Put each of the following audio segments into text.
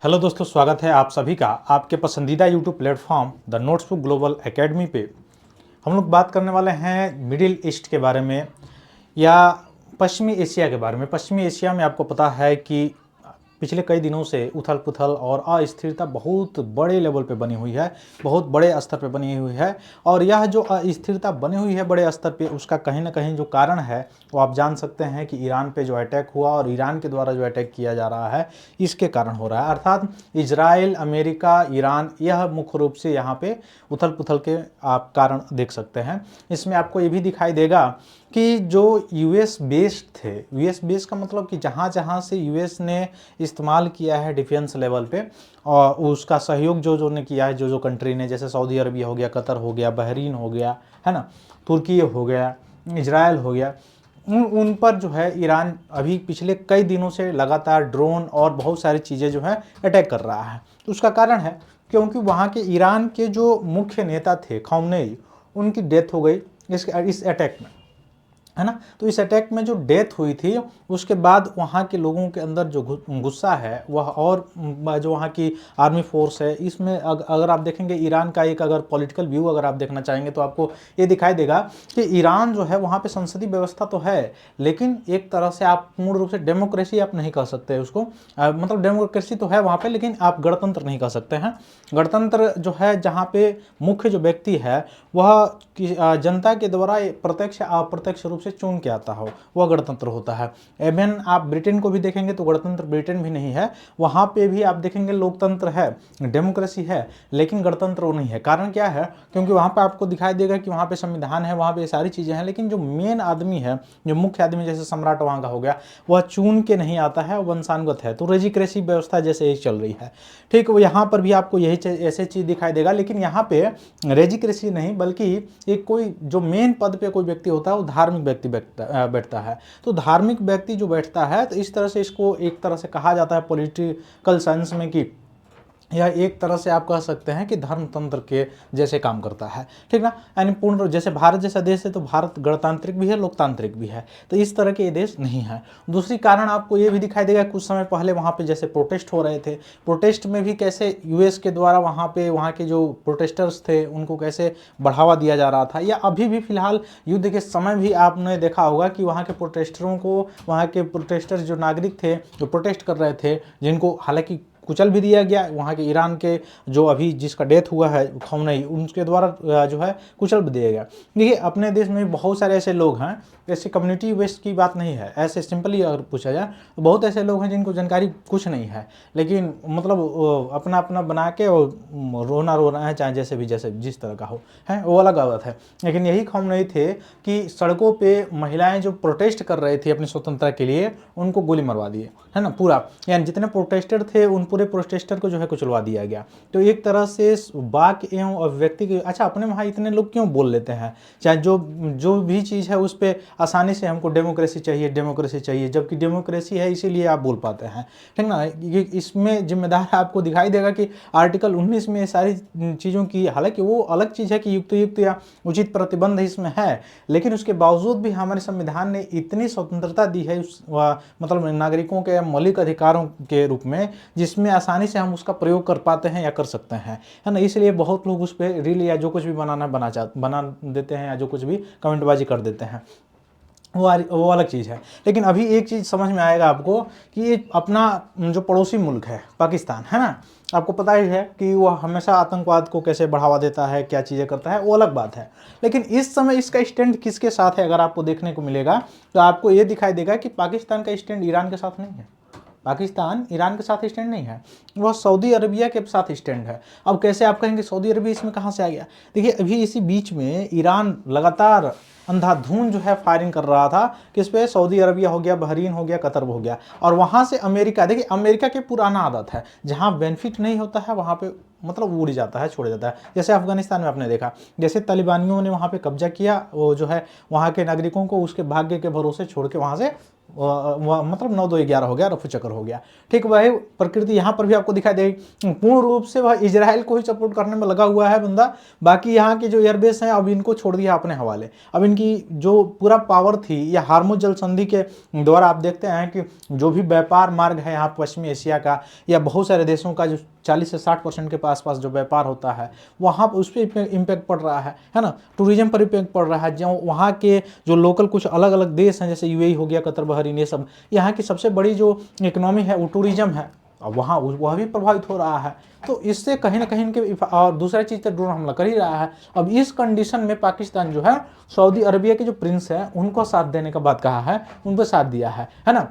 Hello दोस्तों, स्वागत है आप सभी का आपके पसंदीदा YouTube platform the notebook global academy पे। हम लोग बात करने वाले हैं मिडिल ईस्ट के बारे में या पश्चिमी एशिया के बारे में। पश्चिमी एशिया में आपको पता है कि पिछले कई दिनों से उथल पुथल और अस्थिरता बहुत बड़े लेवल पे बनी हुई है, बहुत बड़े स्तर पे बनी हुई है। और यह जो अस्थिरता बनी हुई है बड़े स्तर पे, उसका कहीं ना कहीं जो कारण है वो आप जान सकते हैं कि ईरान पे जो अटैक हुआ और ईरान के द्वारा जो अटैक किया जा रहा है इसके कारण हो रहा है। अर्थात इजराइल, अमेरिका, ईरान, यह मुख्य रूप से यहाँ पे उथल पुथल के आप कारण देख सकते हैं। इसमें आपको ये भी दिखाई देगा कि जो यूएस बेस्ड थे, यूएस बेस्ड का मतलब कि जहाँ जहाँ से यूएस ने इस्तेमाल किया है डिफेंस लेवल पे, और उसका सहयोग जो जो ने किया है, जो जो कंट्री ने, जैसे सऊदी अरबिया हो गया, कतर हो गया, बहरीन हो गया, है ना, तुर्की हो गया, इजराइल हो गया, उन पर जो है ईरान अभी पिछले कई दिनों से लगातार ड्रोन और बहुत सारी चीज़ें जो है अटैक कर रहा है। तो उसका कारण है क्योंकि वहाँ के ईरान के जो मुख्य नेता थे खौमेनी, उनकी डेथ हो गई इस अटैक में, है ना। तो इस अटैक में जो डेथ हुई थी उसके बाद वहाँ के लोगों के अंदर जो गुस्सा है वह, और जो वहाँ की आर्मी फोर्स है, इसमें अगर आप देखेंगे ईरान का एक अगर पॉलिटिकल व्यू अगर आप देखना चाहेंगे तो आपको ये दिखाई देगा कि ईरान जो है वहाँ पे संसदीय व्यवस्था तो है, लेकिन एक तरह से आप पूर्ण रूप से डेमोक्रेसी आप नहीं कह सकते उसको। मतलब डेमोक्रेसी तो है वहाँ पे, लेकिन आप गणतंत्र नहीं कह सकते हैं। गणतंत्र जो है जहाँ पे मुख्य जो व्यक्ति है वह जनता के द्वारा प्रत्यक्ष अप्रत्यक्ष रूप से चुन के आता हो, वह गणतंत्र होता है। इवन आप ब्रिटेन को भी देखेंगे तो गणतंत्र ब्रिटेन भी नहीं है, वहाँ पे भी आप देखेंगे लोकतंत्र है, डेमोक्रेसी है, लेकिन गणतंत्र वो नहीं है। कारण क्या है? क्योंकि वहाँ पे आपको दिखाई देगा कि वहाँ पे संविधान है, वहाँ पे सारी चीज़ें हैं, लेकिन जो मेन आदमी है, जो मुख्य आदमी जैसे सम्राट वहाँ का हो गया, वह चुन के नहीं आता है, वंशानुगत है। तो रेजिक्रेसी व्यवस्था जैसे ही चल रही है, ठीक। वो यहाँ पर भी आपको यही ऐसे चीज़ दिखाई देगा, लेकिन यहाँ पे रेजिक्रेसी नहीं, बल्कि एक कोई जो मेन पद पे कोई व्यक्ति होता है वो धार्मिक व्यक्ति बैठता है। तो धार्मिक व्यक्ति जो बैठता है, तो इस तरह से इसको एक तरह से कहा जाता है पॉलिटिकल साइंस में कि यह एक तरह से आप कह सकते हैं कि धर्मतंत्र के जैसे काम करता है, ठीक ना। यानी पूर्ण, जैसे भारत जैसा देश है तो भारत गणतांत्रिक भी है, लोकतांत्रिक भी है, तो इस तरह के ये देश नहीं है। दूसरी कारण आपको ये भी दिखाई देगा, कुछ समय पहले वहाँ पे जैसे प्रोटेस्ट हो रहे थे, प्रोटेस्ट में भी कैसे यूएस के द्वारा वहाँ पे वहाँ के जो प्रोटेस्टर्स थे उनको कैसे बढ़ावा दिया जा रहा था, या अभी भी फिलहाल युद्ध के समय भी आपने देखा होगा कि वहाँ के प्रोटेस्टरों को, वहाँ के प्रोटेस्टर्स जो नागरिक थे जो प्रोटेस्ट कर रहे थे, जिनको हालांकि कुचल भी दिया गया, वहाँ के ईरान के जो अभी जिसका डेथ हुआ है खौमेनी, उनके द्वारा जो है कुचल भी दिया गया। देखिए अपने देश में बहुत सारे ऐसे लोग हैं, ऐसे कम्युनिटी वेस्ट की बात नहीं है, ऐसे सिंपली अगर पूछा जाए तो बहुत ऐसे लोग हैं जिनको जानकारी कुछ नहीं है, लेकिन मतलब अपना अपना बना के और रोना रो रहे हैं, चाहे जैसे भी जैसे जिस तरह का हो, है वो अलग बात है। लेकिन यही खौमेनी थे कि सड़कों पर महिलाएँ जो प्रोटेस्ट कर रही थी अपनी स्वतंत्रता के लिए, उनको गोली मरवा दिए, है ना, पूरा। यानी जितने प्रोटेस्टर थे उन पूरे प्रोटेस्टर को जो है कुचलवा दिया गया। तो एक तरह से वाक एवं अभिव्यक्ति के, अच्छा अपने वहाँ इतने लोग क्यों बोल लेते हैं, चाहे जो भी चीज़ है उस पर आसानी से हमको डेमोक्रेसी चाहिए, डेमोक्रेसी चाहिए, जबकि डेमोक्रेसी है इसीलिए आप बोल पाते हैं, ठीक ना। ये इसमें जिम्मेदार आपको दिखाई देगा कि आर्टिकल 19 में सारी चीज़ों की, हालांकि वो अलग चीज़ है कि युक्त या उचित प्रतिबंध इसमें है, लेकिन उसके बावजूद भी हमारे संविधान ने इतनी स्वतंत्रता दी है मतलब नागरिकों के मौलिक अधिकारों के रूप में, जिसमें आसानी से हम उसका प्रयोग कर पाते हैं या कर सकते हैं, है ना। इसलिए बहुत लोग उस पर रील या जो कुछ भी बना देते हैं, या जो कुछ भी कमेंटबाजी कर देते हैं, वो अलग चीज़ है। लेकिन अभी एक चीज़ समझ में आएगा आपको कि ये अपना जो पड़ोसी मुल्क है पाकिस्तान, है ना, आपको पता ही है कि वो हमेशा आतंकवाद को कैसे बढ़ावा देता है, क्या चीज़ें करता है, वो अलग बात है। लेकिन इस समय इसका स्टैंड किसके साथ है अगर आपको देखने को मिलेगा, तो आपको ये दिखाई देगा कि पाकिस्तान का स्टैंड ईरान के साथ नहीं है। पाकिस्तान ईरान के साथ स्टैंड नहीं है, वह सऊदी अरबिया के साथ स्टैंड है। अब कैसे आप कहेंगे सऊदी अरबिया इसमें कहाँ से आ गया? देखिए अभी इसी बीच में ईरान लगातार अंधाधुंध जो है फायरिंग कर रहा था, किस पे? सऊदी अरबिया हो गया, बहरीन हो गया, कतर हो गया, और वहाँ से अमेरिका। देखिए अमेरिका की पुराना आदत है, जहाँ बेनिफिट नहीं होता है वहाँ पे मतलब उड़ जाता है, छोड़ जाता है। जैसे अफगानिस्तान में आपने देखा, जैसे तालिबानियों ने वहाँ पे कब्जा किया, वो जो है वहाँ के नागरिकों को उसके भाग्य के भरोसे छोड़ के वहाँ से मतलब 9 2 11 हो गया, रफू चक्कर हो गया। ठीक, वही प्रकृति यहाँ पर भी आपको दिखाई देगी। पूर्ण रूप से वह इजराइल को ही सपोर्ट करने में लगा हुआ है बंदा, बाकी यहाँ के जो एयरबेस हैं अब इनको छोड़ दिया अपने हवाले। अब इनकी जो पूरा पावर थी, या हार्मुज जल संधि के द्वारा आप देखते हैं कि जो भी व्यापार मार्ग है यहाँ पश्चिमी एशिया का या बहुत सारे देशों का, जो 40 से 60% के आसपास जो व्यापार होता है, वहाँ पर उस पर इम्पैक्ट पड़ रहा है ना। टूरिज्म पर इम्पैक्ट पड़ रहा है। जो वहाँ के जो लोकल कुछ अलग अलग देश हैं, जैसे यूएई हो गया, कतर, बहरीन, ये सब, यहाँ की सबसे बड़ी जो इकोनॉमी है वो टूरिज्म है। अब वहाँ वह भी प्रभावित हो रहा है। तो इससे कहीं ना कहीं इनके, और दूसरा चीज़ तो ड्रोन हमला कर ही रहा है। अब इस कंडीशन में पाकिस्तान जो है, सऊदी अरबिया के जो प्रिंस है उनको साथ देने का बात कहा है, उन पर साथ दिया है ना।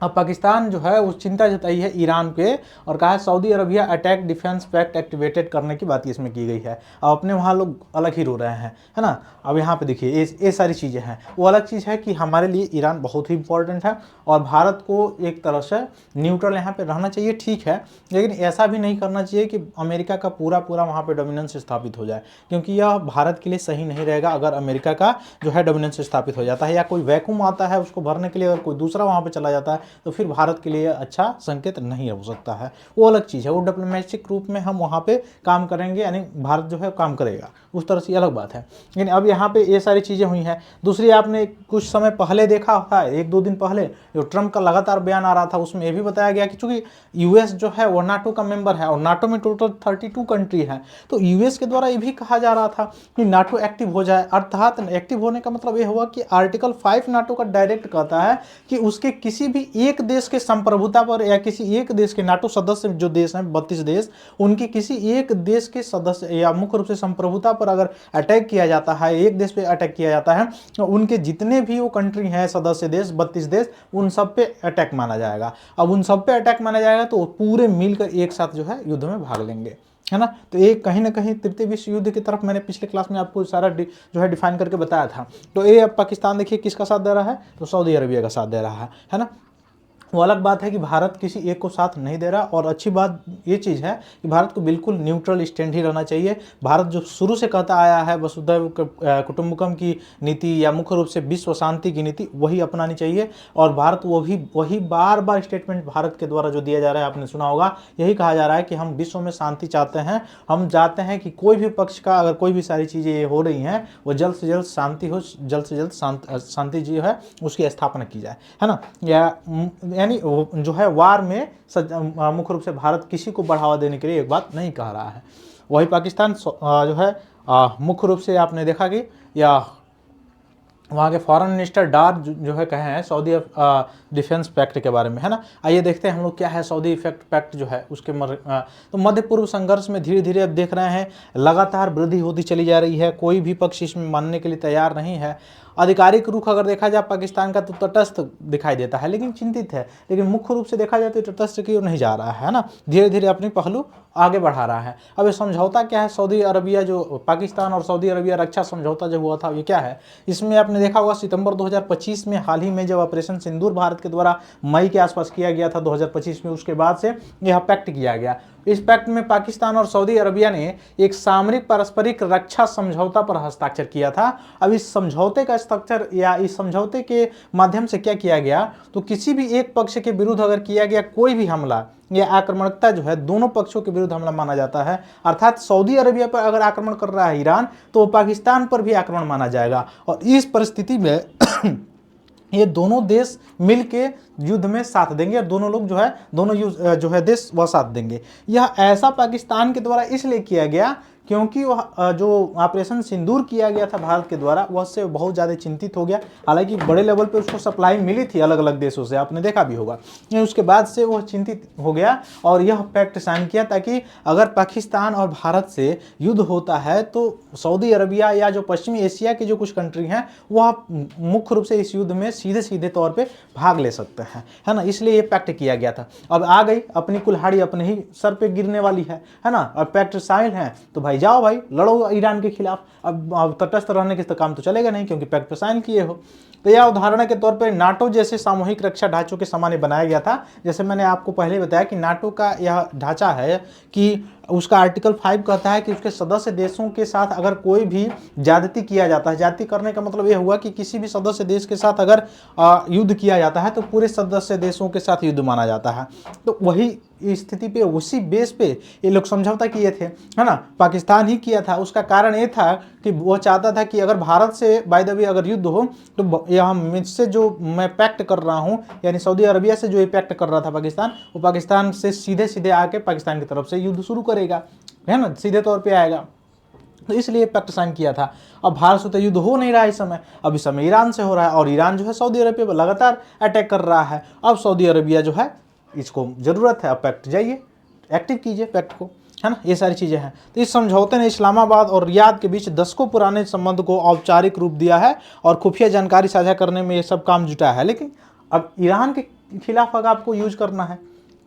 अब पाकिस्तान जो है वो चिंता जताई है ईरान पे, और कहा है Saudi Arabia attack defence pact activated करने की बात इसमें की गई है। अब अपने वहाँ लोग अलग ही रो रहे हैं, है ना। अब यहाँ पे देखिए ये सारी चीज़ें हैं। वो अलग चीज़ है कि हमारे लिए ईरान बहुत ही इंपॉर्टेंट है, और भारत को एक तरह से न्यूट्रल यहाँ पे रहना चाहिए, ठीक है, लेकिन ऐसा भी नहीं करना चाहिए कि अमेरिका का पूरा वहाँ पे डोमिनेंस स्थापित हो जाए, क्योंकि यह भारत के लिए सही नहीं रहेगा। अगर अमेरिका का जो है डोमिनेंस स्थापित हो जाता है, या कोई वैक्यूम आता है उसको भरने के लिए अगर कोई दूसरा वहाँ पे चला जाता है, तो फिर भारत के लिए अच्छा संकेत नहीं हो सकता है। वो अलग चीज़ है, वो डिप्लोमेटिक रूप में हम वहाँ पे काम करेंगे, यानी भारत जो है काम करेगा, उस तरह से अलग बात है। लेकिन अब यहाँ पे ये सारी चीज़ें हुई हैं। दूसरी, आपने कुछ समय पहले देखा है, 1-2 दिन पहले जो ट्रंप का लगातार बयान आ रहा था, उसमें ये भी बताया गया कि चूंकि यूएस जो है वो नाटो का मेंबर है, और नाटो में टोटल 32 कंट्री है, तो यूएस के द्वारा ये भी कहा जा रहा था कि नाटो एक्टिव हो जाए। अर्थात एक्टिव होने का मतलब ये हुआ कि आर्टिकल 5 नाटो का डायरेक्ट कहता है कि उसके किसी भी एक देश के संप्रभुता पर, या किसी एक देश के, नाटो सदस्य जो देश हैं 32 देश, उनकी किसी एक देश के सदस्य या मुख्य रूप से संप्रभुता पर अगर अटैक किया जाता है, एक देश पे अटैक किया जाता है, तो उनके जितने भी वो कंट्री हैं सदस्य देश, 32 देश, उन सब पे अटैक माना जाएगा। अब उन सब पे अटैक माना जाएगा तो पूरे मिलकर एक साथ जो है युद्ध में भाग लेंगे, है ना। तो ये कहीं ना कहीं तृतीय विश्व युद्ध की तरफ मैंने पिछले क्लास में आपको सारा जो है डिफाइन करके बताया था। तो ये अब पाकिस्तान देखिए किसका साथ दे रहा है, तो सऊदी अरबिया का साथ दे रहा है ना। वो अलग बात है कि भारत किसी एक को साथ नहीं दे रहा, और अच्छी बात ये चीज़ है कि भारत को बिल्कुल न्यूट्रल स्टैंड ही रहना चाहिए। भारत जो शुरू से कहता आया है वसुधैव कुटुंबकम की नीति, या मुख्य रूप से विश्व शांति की नीति, वही अपनानी चाहिए। और भारत वही बार बार स्टेटमेंट भारत के द्वारा जो दिया जा रहा है, आपने सुना होगा, यही कहा जा रहा है कि हम विश्व में शांति चाहते हैं। हम चाहते हैं कि कोई भी पक्ष का अगर कोई भी सारी चीज़ें ये हो रही हैं, वो जल्द से जल्द शांति हो, जल्द से जल्द शांति जो है उसकी स्थापना की जाए, है ना। यानी जो है वार में मुख्य रूप से भारत किसी को बढ़ावा देने के लिए एक बात नहीं कह रहा है। वही पाकिस्तान जो है मुख्य रूप से आपने देखा कि, या वहाँ के फॉरेन मिनिस्टर डार जो है कहे हैं सऊदी डिफेंस पैक्ट के बारे में, है ना। आइए देखते हैं हम लोग क्या है सऊदी इफेक्ट पैक्ट जो है उसके तो मध्य पूर्व संघर्ष में धीरे धीरे अब देख रहे हैं लगातार वृद्धि होती चली जा रही है। कोई भी पक्ष इसमें मानने के लिए तैयार नहीं है। आधिकारिक रुख अगर देखा जाए पाकिस्तान का तो तटस्थ दिखाई देता है, लेकिन चिंतित है। लेकिन मुख्य रूप से देखा जाए तो तटस्थ की ओर नहीं जा रहा है ना, धीरे धीरे अपने पहलू आगे बढ़ा रहा है। अब ये समझौता क्या है, सऊदी अरबिया जो पाकिस्तान और सऊदी अरबिया रक्षा समझौता जो हुआ था ये क्या है, इसमें आपने देखा होगा सितंबर 2025 में हाल ही में जब ऑपरेशन सिंदूर भारत के द्वारा मई के आसपास किया गया था 2025 में, उसके बाद से यह पैक्ट किया गया। इस पैक्ट में पाकिस्तान और सऊदी अरबिया ने एक सामरिक पारस्परिक रक्षा समझौता पर हस्ताक्षर किया था। अब इस समझौते का हस्ताक्षर या इस समझौते के माध्यम से क्या किया गया, तो किसी भी एक पक्ष के विरुद्ध अगर किया गया कोई भी हमला या आक्रमणता जो है दोनों पक्षों के विरुद्ध हमला माना जाता है। अर्थात सऊदी अरबिया पर अगर आक्रमण कर रहा है ईरान, तो पाकिस्तान पर भी आक्रमण माना जाएगा। और इस परिस्थिति में ये दोनों देश मिलके युद्ध में साथ देंगे, और दोनों लोग जो है दोनों जो है देश वह साथ देंगे। यह ऐसा पाकिस्तान के द्वारा इसलिए किया गया क्योंकि वह जो ऑपरेशन सिंदूर किया गया था भारत के द्वारा, वह से बहुत ज़्यादा चिंतित हो गया। हालांकि बड़े लेवल पे उसको सप्लाई मिली थी अलग अलग देशों से, आपने देखा भी होगा। उसके बाद से वह चिंतित हो गया और यह पैक्ट साइन किया ताकि अगर पाकिस्तान और भारत से युद्ध होता है तो सऊदी अरबिया या जो पश्चिमी एशिया की जो कुछ कंट्री हैं वह मुख्य रूप से इस युद्ध में सीधे सीधे तौर पर भाग ले सकते हैं, है ना। इसलिए ये पैक्ट किया गया था। अब आ गई अपनी कुल्हाड़ी अपने ही सर पे गिरने वाली है ना। अब पैक्ट साइन है तो भाई जाओ भाई लड़ो ईरान के खिलाफ। अब तटस्थ रहने के तो काम तो चलेगा नहीं क्योंकि पैक्ट पर साइन किए हो। तो यह उदाहरण के तौर पर नाटो जैसे सामूहिक रक्षा ढांचों के समान बनाया गया था। जैसे मैंने आपको पहले बताया कि नाटो का यह ढांचा है कि उसका आर्टिकल 5 कहता है कि उसके सदस्य देशों के साथ अगर कोई भी ज्यादती किया जाता है, ज्यादती करने का मतलब यह हुआ कि किसी भी सदस्य देश के साथ अगर युद्ध किया जाता है तो पूरे सदस्य देशों के साथ युद्ध माना जाता है। तो वही स्थिति पे, उसी बेस पे ये लोग समझौता किए थे, है ना। पाकिस्तान ही किया था। उसका कारण ये था कि वो चाहता था कि अगर भारत से बाय द वे अगर युद्ध हो तो यहाँ मुझसे जो मैं पैक्ट कर रहा हूँ, यानी सऊदी अरबिया से जो ये पैक्ट कर रहा था पाकिस्तान, वो पाकिस्तान से सीधे सीधे आके पाकिस्तान की तरफ से युद्ध शुरू करेगा, है ना, सीधे तौर पे आएगा। तो इसलिए पैक्ट साइन किया था। अब भारत से तो युद्ध हो नहीं रहा है इस समय, अब इस समय ईरान से हो रहा है, और ईरान जो है सऊदी अरबिया पर लगातार अटैक कर रहा है। अब सऊदी अरबिया जो है इसको ज़रूरत है, अब पैक्ट जाइए, एक्टिव कीजिए पैक्ट को, है ना। ये सारी चीज़ें हैं। तो इस समझौते ने इस्लामाबाद और रियाद के बीच दशकों पुराने संबंध को औपचारिक रूप दिया है और खुफिया जानकारी साझा करने में ये सब काम जुटा है। लेकिन अब ईरान के खिलाफ अगर आपको यूज करना है,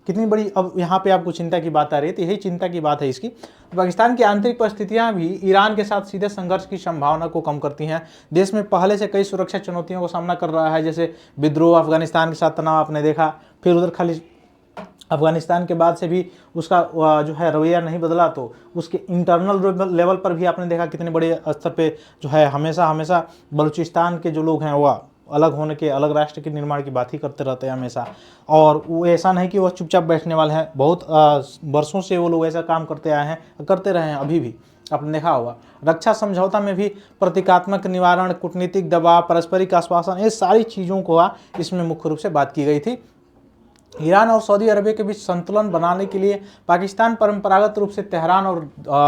कितनी बड़ी अब यहाँ पे आपको चिंता की बात आ रही है, तो यही चिंता की बात है इसकी। पाकिस्तान की आंतरिक परिस्थितियाँ भी ईरान के साथ सीधे संघर्ष की संभावना को कम करती हैं। देश में पहले से कई सुरक्षा चुनौतियों का सामना कर रहा है, जैसे विद्रोह, अफगानिस्तान के साथ तनाव आपने देखा, फिर उधर खाली अफगानिस्तान के बाद से भी उसका जो है रवैया नहीं बदला, तो उसके इंटरनल लेवल पर भी आपने देखा कितने बड़े स्तर पे जो है हमेशा बलूचिस्तान के जो लोग हैं वो अलग होने के, अलग राष्ट्र के निर्माण की बात ही करते रहते हैं हमेशा। और वो ऐसा नहीं कि वो चुपचाप बैठने वाले हैं, बहुत वर्षों से वो लोग ऐसा काम करते आए हैं, करते रहे हैं, अभी भी आपने देखा होगा। रक्षा समझौता में भी प्रतीकात्मक निवारण, कूटनीतिक दबाव, पारस्परिक आश्वासन, ये सारी चीज़ों को इसमें मुख्य रूप से बात की गई थी। ईरान और सऊदी अरबिया के बीच संतुलन बनाने के लिए पाकिस्तान परंपरागत रूप से तेहरान और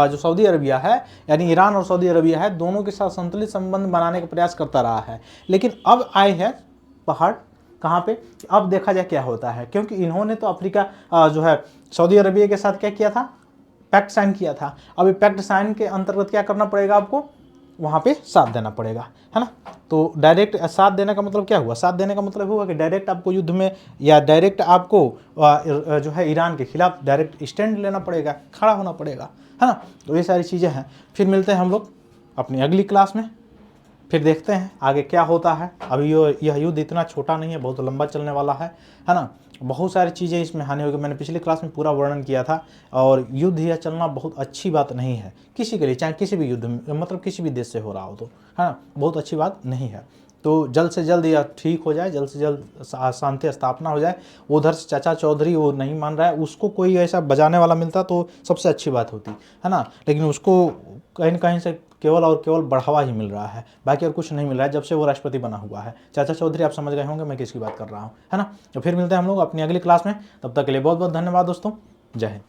जो सऊदी अरबिया है, यानी ईरान और सऊदी अरबिया है, दोनों के साथ संतुलित संबंध बनाने का प्रयास करता रहा है। लेकिन अब आए हैं पहाड़ कहाँ पे, अब देखा जाए क्या होता है, क्योंकि इन्होंने तो अफ्रीका जो है सऊदी अरबिया के साथ क्या किया था, पैक्ट साइन किया था। अब ये पैक्ट साइन के अंतर्गत क्या करना पड़ेगा आपको, वहाँ पे साथ देना पड़ेगा, है ना। तो डायरेक्ट साथ देने का मतलब क्या हुआ, साथ देने का मतलब हुआ कि डायरेक्ट आपको युद्ध में या डायरेक्ट आपको जो है ईरान के खिलाफ डायरेक्ट स्टैंड लेना पड़ेगा, खड़ा होना पड़ेगा, है ना। तो ये सारी चीज़ें हैं। फिर मिलते हैं हम लोग अपनी अगली क्लास में, फिर देखते हैं आगे क्या होता है। अभी यह युद्ध इतना छोटा नहीं है, बहुत लंबा चलने वाला है ना। बहुत सारी चीज़ें इसमें हानि होगी, मैंने पिछली क्लास में पूरा वर्णन किया था। और युद्ध यह चलना बहुत अच्छी बात नहीं है किसी के लिए, चाहे किसी भी युद्ध में, मतलब किसी भी देश से हो रहा हो तो, है ना, बहुत अच्छी बात नहीं है। तो जल्द से जल्द यह ठीक हो जाए, जल्द से जल्द शांति स्थापना हो जाए। उधर से चाचा चौधरी वो नहीं मान रहा है, उसको कोई ऐसा बजाने वाला मिलता तो सबसे अच्छी बात होती, है ना। लेकिन उसको कहीं न कहीं से केवल और केवल बढ़ावा ही मिल रहा है, बाकी और कुछ नहीं मिल रहा है जब से वो राष्ट्रपति बना हुआ है। चाचा चौधरी आप समझ गए होंगे मैं किसकी बात कर रहा हूँ, है ना। तो फिर मिलते हैं हम लोग अपनी अगली क्लास में, तब तक के लिए बहुत बहुत धन्यवाद दोस्तों, जय हिंद।